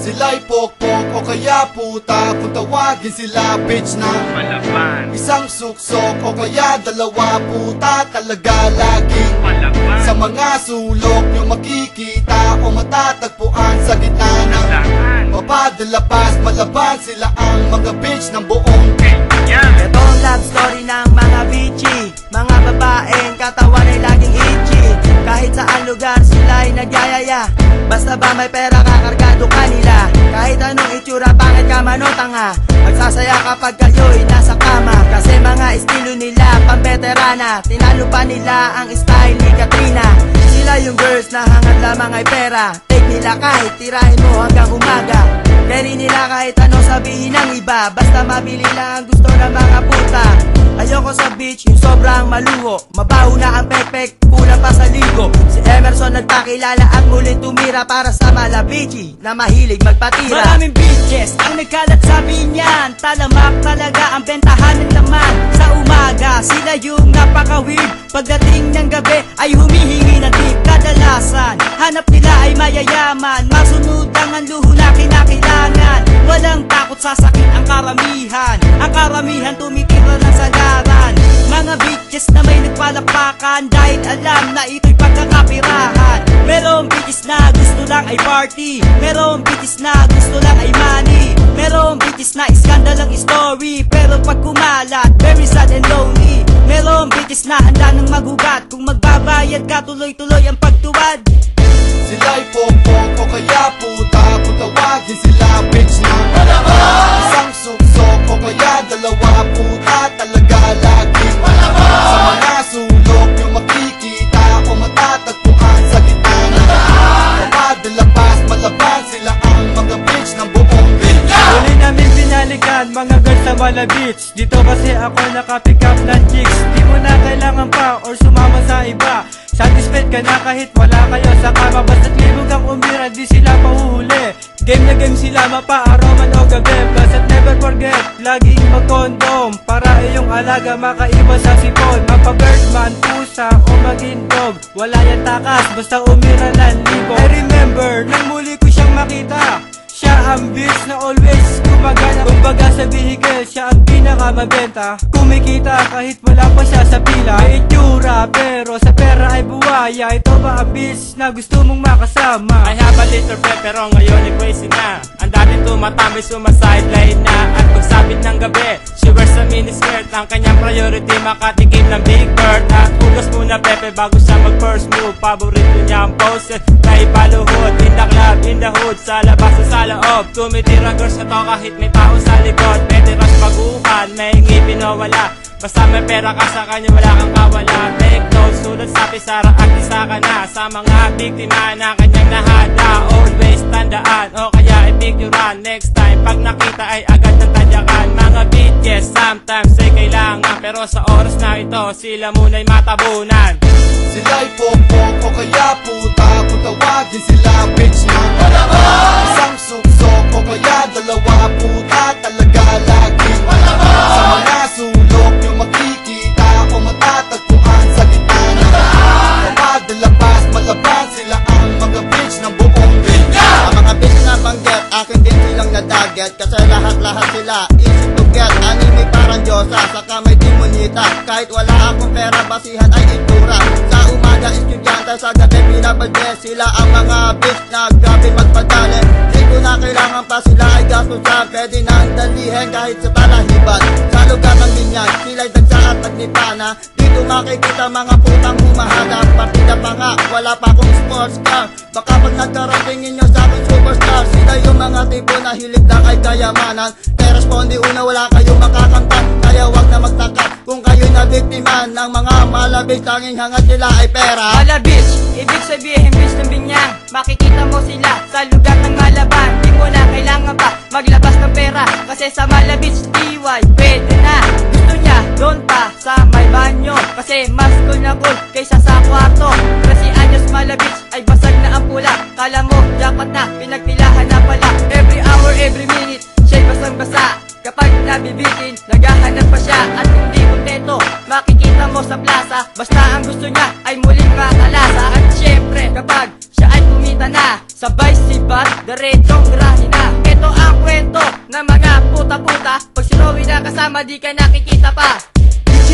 Sila'y pokpok o kaya puta, kung tawagin sila bitch na Palaban, isang suksok o kaya dalawa, puta talaga laging palaban, sa mga sulok nyo makikita o matatagpuan sa gitna ng daan. papadalapas, malaban sila ang mga bitch ng buong Yan, Ito ang love story ng mga bitchy, mga babaeng katawan ay laging itchy. Kahit saan lugar sila'y nagyayaya, basta ba may pera kakargado kanila. Kahit anong itsura, pangit ka man o tanga, magsasaya kapag kayo'y nasa kama. Kasi mga estilo nila pambeterana, tinalo pa nila ang style ni Katrina. Sila yung girls na hangad lamang ay pera, take nila kahit tirahin mo hanggang umaga. Carry nila kahit ano sabihin ng iba, basta mabili lang ang gusto ng mga puta. Ayoko sa beach, yung sobrang maluho, mabaho na ang pekpek, kulang pa sa ligo. Si Emerson nagpakilala at muling tumira para sa malabichi na mahilig magpatira. Maraming bitches ang nagkalat sabi niyan, talamak talaga ang bentahan ng laman. Sa umaga sila yung napaka-weird, pagdating ng gabi ay humihingi ng tip. Kadalasan hanap nila ay mayayaman, masunod lang ang luho na kinakailangan. Walang takot sa sakit ang karamihan tumitira ng sagaran. Mga bitches na may nagpalapakan dahil alam na ito'y pagkakapirahan. Merong bitches na gusto lang ay party, merong bitches na gusto lang ay money, merong bitches na iskandal ang story, pero pag kumalat, very sad and lonely. Merong bitches na handa ng magugat, kung magbabayad ka tuloy-tuloy ang pagtuwad. Sila'y pokpok o kaya puta, kung tawagin sila bitch na isang suksok o kaya dalawa, puta talaga laging sa mga sulok nyo makikita o matatagpuan sa gitna ng papadalapas, malaban sila ang mga bitch ng buong Huli namin binalikan mga girls sa Mala Beach. Dito kasi ako nakapick up ng chicks. Di mo na kailangan pa or sumama sa iba. Satisfied ka na kahit wala kayo sa kama, basta't libog ang umira, di sila pahuhuli. Game na game sila mapa-aroman o gabi. Plus at never forget, laging mag-condom para iyong alaga makaiwas sa sipon. Mapa-birdman, pusa o maging dog, wala yan takas, basta umira ng libo. I remember, nang muli ko siyang makita, siya ang bitch na always gumagana. Kumbaga sa vehicle, siya ang pinakamabenta. Kumikita kahit wala pa siya sa pila. May itsura pero sa pera ay buwaya. Ito ba ang bitch na gusto mong makasama? I have a little pet pero ngayon ay crazy na. Ang dati tumatambay sumasideline na. At pagsabit ng gabi, she wears a miniskirt. Ang kanyang priority makatikim ng Big Bird. At hugas muna Pepe bago siya mag first move. Paborito niya ang pose na ipaluhod. In the club, in the hood, sa labas at sa loob. Tumitira girls na to kahit may tao sa likod. Pwede rush baguhan, may ngipin o wala. Basta may pera ka sa kanya, wala kang kawala. Take notes, sulat sa pisara at isa ka na sa mga biktima na kanyang nahada. Always tandaan o kaya ipicturean. Next time pag nakita ay agad ng tadyakan. Mga bitches sometimes ay kailangan, pero sa oras na ito sila muna'y matabunan. Sila'y pokpok o kaya puta, kung tawagin sila bitch na isang suksok o kaya dalawa, puta talaga laging sa mga sulok nyo makikita o matatagpuan sa gitna ng papadalapas, malaban sila ang mga bitch ng buong Ang mga bitch na banggit, akin din silang nadaget. Kasi lahat-lahat sila easy to get. Anime parang Diyosa, saka may demonita. Kahit wala akong pera, basihan ay itura. Sa umaga, estudyante, sa gabi pinabagdes. Sila ang mga bitch na grabe magpadali. Di ko na kailangan pa sila ay gastusan. Pwede nang dalihin kahit sa talahiban. Sa lugar ng binyag, sila'y dagsa at nagnipana. Dito makikita mga putang humahanap. Partida pa nga, wala pa akong sports car. Baka pag nagkaratingin nyo sa aking superstar, sila yung mga tipo na hilig lang ay kayamanan. Kaya respondi una, wala kayong makakanta. Kaya wag na magtaka kung kayo'y nabiktima ng mga malabis. Tanging hangat nila ay pera. Malabis, ibig sabihin bitch ng binyang. Makikita mo sila sa lugar ng malaban. Di mo na kailangan pa maglabas ng pera, kasi sa Malabis DIY pwede na. Gusto niya doon pa sa may banyo, kasi mas cool na cool kaysa sa kwarto. Kasi anyos Malabis ay basag na ang pula. Kala mo dapat na pinagpilahan na pala. Every hour, every minute, siya'y basang-basa. Kapag nabibitin, naghahanap pa siya. At hindi kontento, makikita mo sa plaza. Basta ang gusto niya ay muling makalasa. At syempre, kapag siya ay kumita na Sabay sibat, diretong grahe na. Ito ang kwento ng mga puta-puta. Pag si Rowie na kasama, di ka nakikita pa.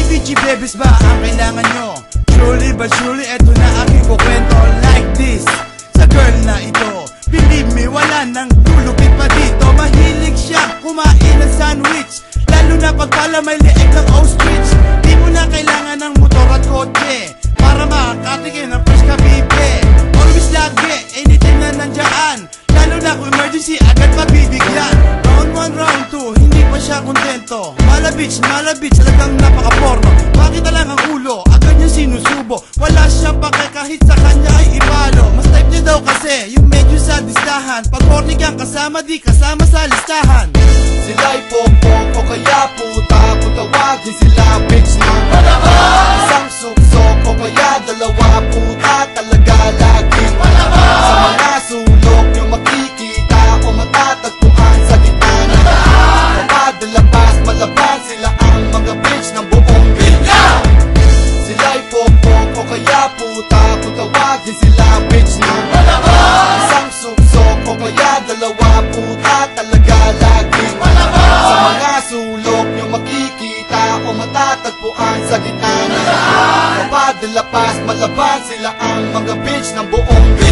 Bichi babies ba ang kailangan nyo? Surely but surely, eto na aking kukwento. Like this, sa girl na ito, believe me, wala nang lulupit pa dito. Mahilig siya kumain ng sandwich, lalo na pagpala may leeg ng ostrich. Di mo na kailangan ng motor at kotse para makakatikin ng fresh kabibe. Always lagi, anything na nandyan, lalo na kung emergency, agad mabibigyan. Round 1, round 2, hindi pa siya kontento. Malabits, talagang napaka-porno. Bakit na lang ang ulo, agad niya sinusubo. Wala siyang pake kahit sa kanya ay ibalo. Mas type niya daw kasi yung medyo sa distahan. Pag horny kang kasama, di kasama sa listahan. Sila'y pokpok o kaya puta, kung tawagin sila bitch na malabas. Isang suksok o kaya dalawa, puta talaga laging malabas. Sa mga sulok yung makikita o matatagpuan sa gitna ng daan. Kapadalabas, malabas sila ang mga bitch ng buong bilya. Sila'y pokpok o kaya puta, kung tawagin sila bitch na malabas. Isang suksok o kaya dalawa, puta talaga laging malabas. Sa mga sulok yung makikita o matatagpuan sa gitna ng daan. Kapadalapas, malabas sila ang mga bitch ng buong bilya.